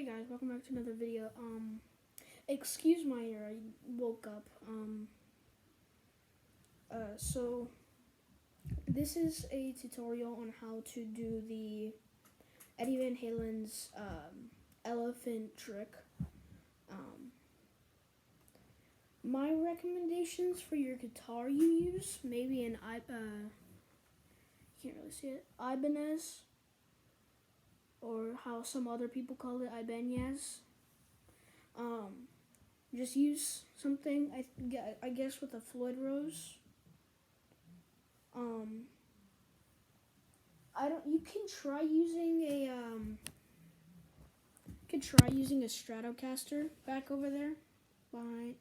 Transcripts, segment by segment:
Hey guys, welcome back to another video. Excuse my ear, I woke up. So this is a tutorial on how to do the Eddie Van Halen's elephant trick. My recommendations for your guitar you use, maybe an can't really see it, Ibanez, or how some other people call it, Ibanez. Just use something, I guess with a Floyd Rose. You can try using a Stratocaster back over there behind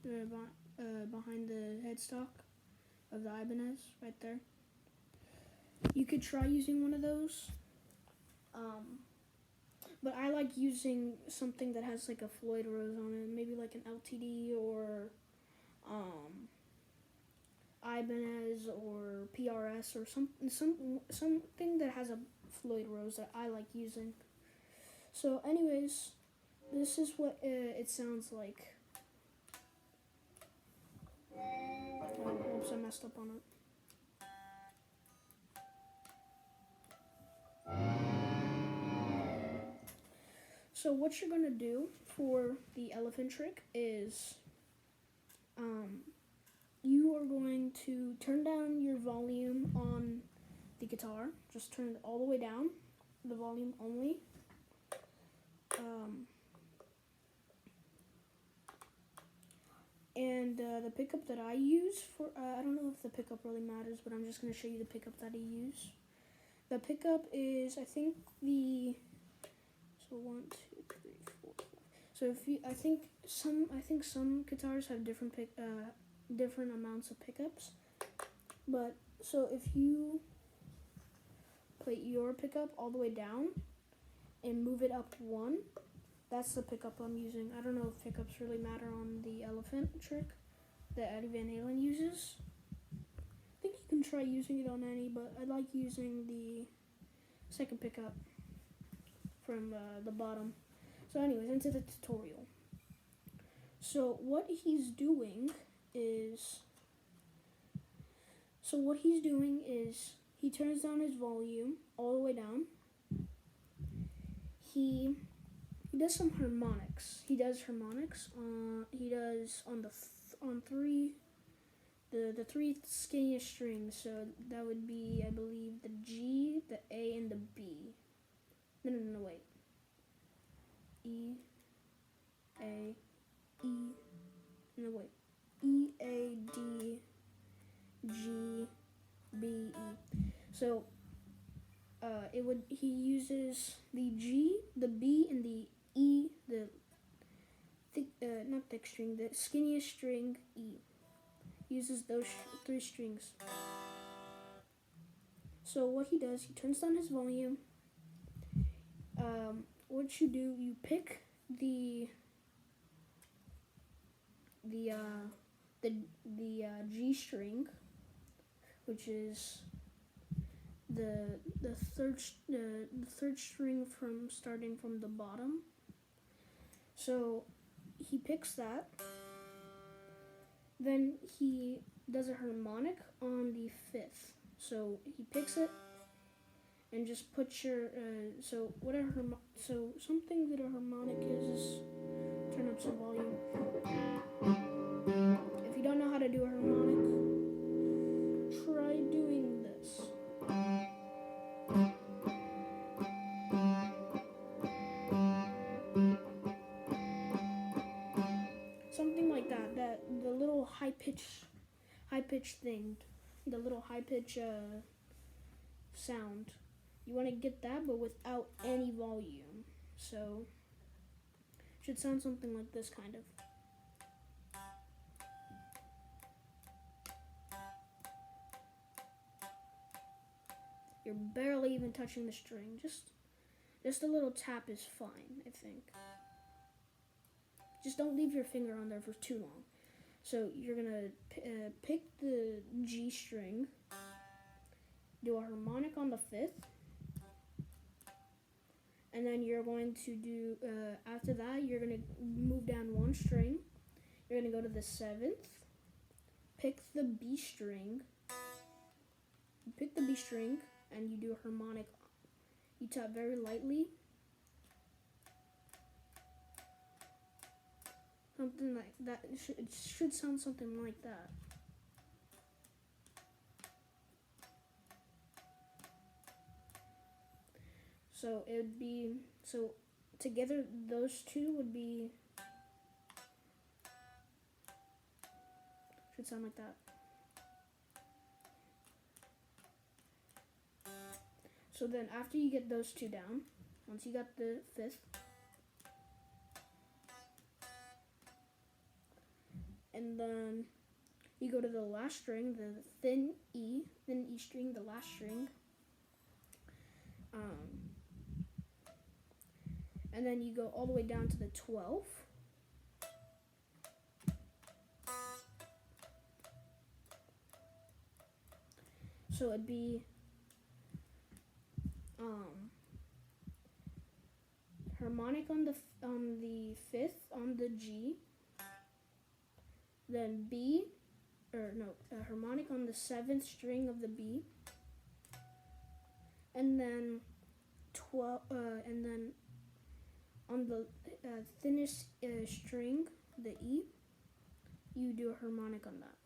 the headstock of the Ibanez right there. You could try using one of those. But I like using something that has like a Floyd Rose on it, maybe like an LTD or Ibanez or PRS or something that has a Floyd Rose that I like using. So anyways, this is what it sounds like. Oh, oops, I messed up on it. So what you're going to do for the elephant trick is you are going to turn down your volume on the guitar. Just turn it all the way down, the volume only. And the pickup that I use for, I don't know if the pickup really matters, but I'm just going to show you the pickup that I use. The pickup is, I think so 1, 2, 3, 4, 5. So I think some guitars have different amounts of pickups. But so if you play your pickup all the way down and move it up 1, that's the pickup I'm using. I don't know if pickups really matter on the elephant trick that Eddie Van Halen uses. I think you can try using it on any, but I like using the second pickup from the bottom. So anyways, into the tutorial. So what he's doing is he turns down his volume all the way down. He does some harmonics. He does harmonics. He does on the three skinniest strings. So that would be, I believe, the G, the A, and the B. No, wait. E, A, E, no, wait. E, A, D, G, B, E. So, he uses the G, the B, and the E, the not thick string, the skinniest string, E. Uses those 3 strings. So what he does, he turns down his volume. What you do, you pick the G string, which is the third string from starting from the bottom. So he picks that. Then he does a harmonic on the 5th. So he picks it and just put your so something that a harmonic is turn up some volume. If you don't know how to do a harmonic, try doing this. Something like that. The little high pitch thing, the little high pitch sound. You want to get that, but without any volume. So it should sound something like this, kind of. You're barely even touching the string. Just a little tap is fine, I think. Just don't leave your finger on there for too long. So you're gonna pick the G string, do a harmonic on the 5th, And then you're going to do, after that, you're going to move down one string. You're going to go to the 7th, pick the B string, and you do a harmonic. You tap very lightly. Something like that. It should sound something like that. So it would be, so together those two would be, should sound like that. So then after you get those two down, once you got the 5th, and then you go to the last string, the thin E string, the last string. And then you go all the way down to the 12th. So it'd be harmonic on the 5th on the G, then B, harmonic on the 7th string of the B, and then 12, and then on the thinnest string, the E, you do a harmonic on that.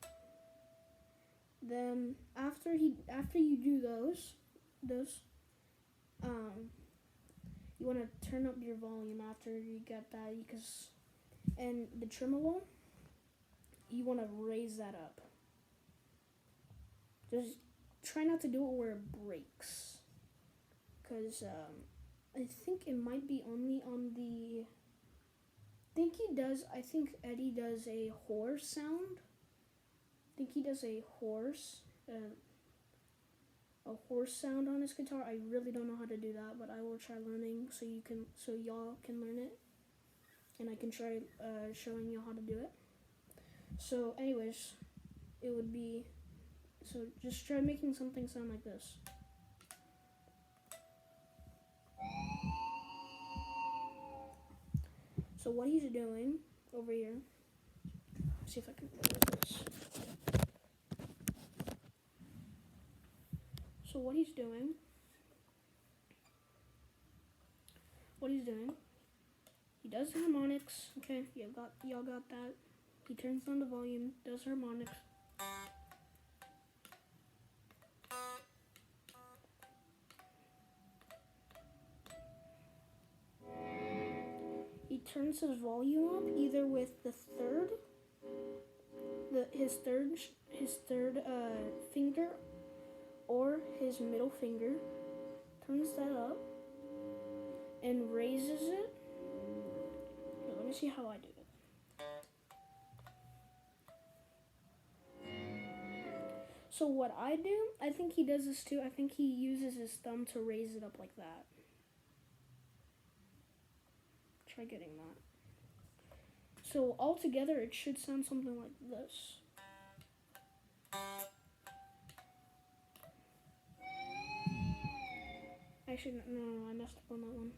Then after you do those, you want to turn up your volume after you get that, and the tremolo, you want to raise that up. Just try not to do it where it breaks, because I think it might be only on the. I think Eddie does a horse sound. I think he does a horse sound on his guitar. I really don't know how to do that, but I will try learning so y'all can learn it, and I can try showing you how to do it. So, anyways, it would be, so just try making something sound like this. So what he's doing over here, let's see if I can look at this. So what he's doing, he does harmonics. Okay, y'all got that. He turns down the volume, does harmonics. He turns his volume up either with the third, his third finger, or his middle finger. Turns that up and raises it. Here, let me see how I do it. So what I do, I think he does this too. I think he uses his thumb to raise it up like that. Try getting that. So all together, it should sound something like this. Actually, no, I messed up on that one.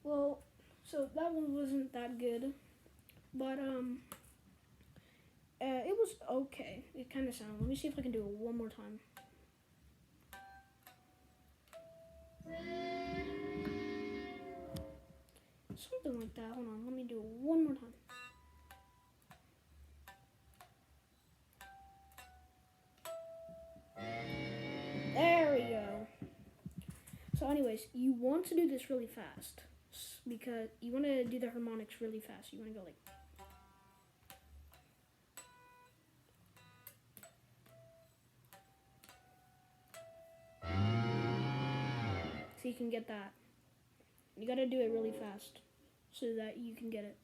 Well, so that one wasn't that good, but it was okay. It kind of sounded. Let me see if I can do it one more time. Something like that. Hold on, let me do it one more time. There we go. So anyways, you want to do this really fast, because you want to do the harmonics really fast. You want to go like. So you can get that. You got to do it really fast so that you can get it.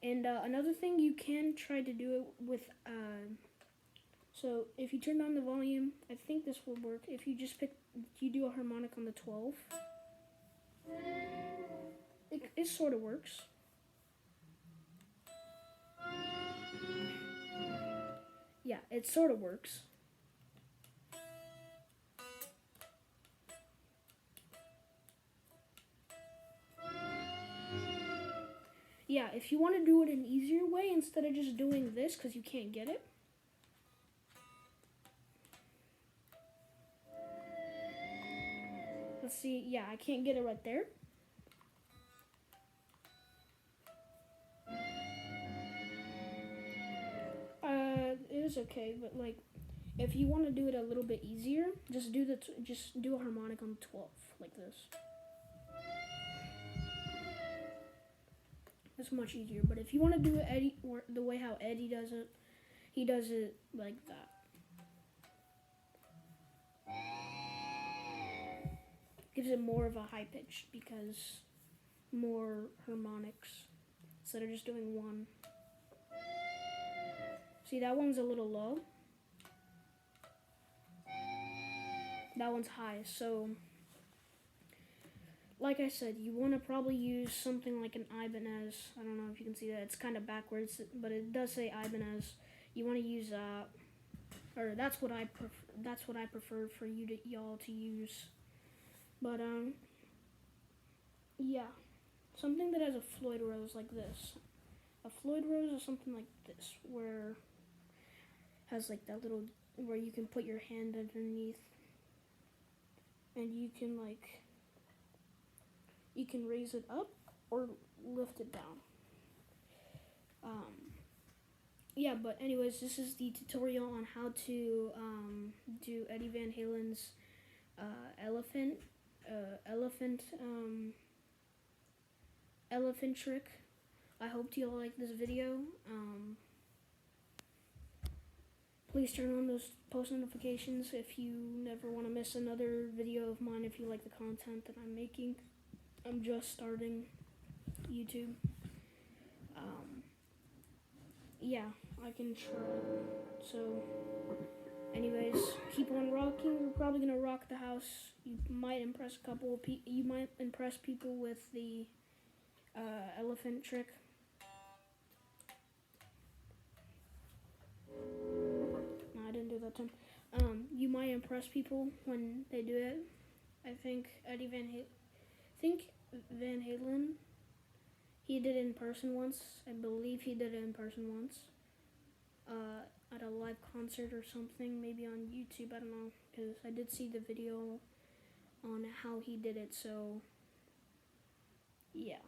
And another thing, you can try to do it with, so if you turn down the volume, I think this will work. If you just you do a harmonic on the 12, it sort of works. yeah, it sort of works. Yeah, if you want to do it an easier way instead of just doing this because you can't get it. Let's see, yeah, I can't get it right there. It is okay, but like, if you want to do it a little bit easier, just do a harmonic on the 12th, like this. It's much easier, but if you want to do it the way how Eddie does it, he does it like that. Gives it more of a high pitch because more harmonics instead of just doing one. See, that one's a little low. That one's high, so like I said, you want to probably use something like an Ibanez. I don't know if you can see that. It's kind of backwards, but it does say Ibanez. You want to use that, or that's what I prefer. That's what I prefer for y'all to use. But yeah, something that has a Floyd Rose like this. A Floyd Rose is something like this, where has like that little where you can put your hand underneath, and you can raise it up or lift it down. Yeah, but anyways, this is the tutorial on how to do Eddie Van Halen's elephant trick. I hope you all like this video. Please turn on those post notifications if you never want to miss another video of mine, if you like the content that I'm making. I'm just starting YouTube. Yeah, I can try. So, anyways, keep on rocking. We're probably gonna rock the house. You might impress you might impress people with the elephant trick. No, I didn't do that time. You might impress people when they do it. I think Van Halen, he did it in person once. I believe he did it in person once. At a live concert or something, maybe on YouTube, I don't know, because I did see the video on how he did it, so yeah.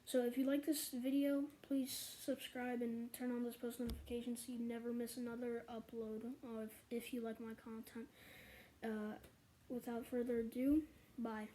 So if you like this video, please subscribe and turn on those post notifications so you never miss another upload if you like my content. Without further ado, bye.